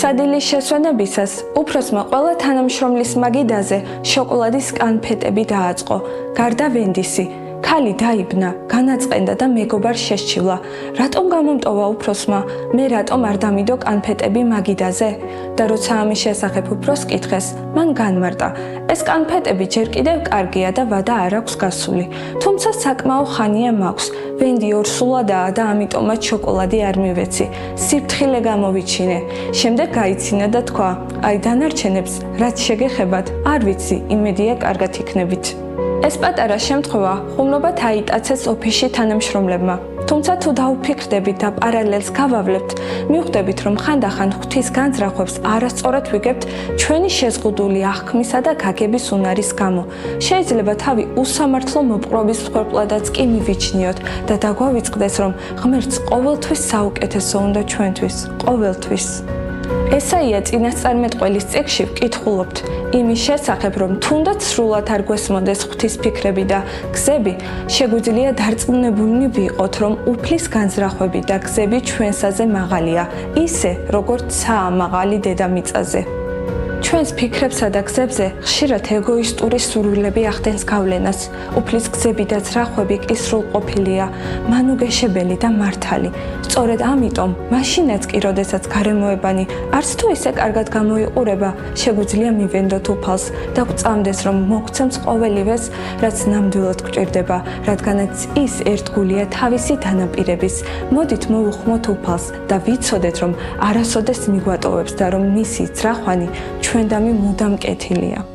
სადილის შესვენებისას უფროსმა ყველა თანამშრომლის მაგიდაზე შოკოლადის კანფეტები დააწყო. გარდა ვენდისი, ქალი დაიბნა, განაწყენდა და მეგობარ შესჩივლა. რატომ გამომტოვა უფროსმა? მე რატომ არ დამიდო კანფეტები მაგიდაზე? და როცა ამის შესახებ უფროს კითხეს, მან განმარტა, ეს კანფეტები ჯერ კიდევ კარგია და ვადა არ აქვს გასული. თუმცა საკმაო ხანია მაქვს. ვენდი ორსულადაა და ამიტომაც შოკოლადი არ მივეცი. სიფრთხილე გამოვიჩინე. შემდეგ გაიცინა და თქვა, აი დანარჩენებს, რაც შეგეხებათ, არ ვიცი, იმედია კარგად იქნებით. ეს პატარა შემთხვევა ხუმრობად აიტაცეს ოფისში თანამშრომლებმა. თუმცა თუ დაუფიქრდებით და პარალელს გავავლებთ, მივხვდებით, რომ ხანდახან ღვთის განზრახვებს არასწორად ვიგებთ ჩვენი შეზღუდული აღქმისა და გაგების უნარის გამო. შეიძლება თავი უსამართლო მოპყრობის მსხვერპლადაც კი მივიჩნიოთ და დაგვავიწყდეს, რომ ღმერთს ყოველთვის საუკეთესო უნდა ჩვენთვის, ყოველთვის. ესაია წინასწარმეტყველის წიგნში ვკითხულობთ იმის შესახებ, რომ თუნდაც სრულად არ გვესმოდეს ღვთის ფიქრები და გზები, შეგვიძლია დარწმუნებულნი ვიყოთ, რომ უფლის განზრახვები და გზები ჩვენსაზე მაღალია, ისე როგორც ცაა მაღალი დედამიწაზე. ჩვენს ფიქრებსა და გზებზე ხშირად ეგოისტური სურვილები ახდენს გავლენას. უფლის გზები და ძრახვები კი სრულყოფილია, მანუგეშებელი და მართალი. სწორედ ამიტომ, მაშინაც კი, როდესაც გარემოებანი არც თუ ისე კარგად გამოიყურება, შეგვიძლია მივენდოთ უფალს და გვწამდეს, რომ მოგცემს ყოველივეს, რაც ნამდვილად გვჭირდება, რადგანაც ის ერთგულია თავისი დანაპირების. მოდით მოვუხმოთ უფალს და ვიცოდეთ, რომ არასოდეს მიგვატოვებს და რომ მისი ძრახვანი ჩვენდამი მუდამ კეთილია.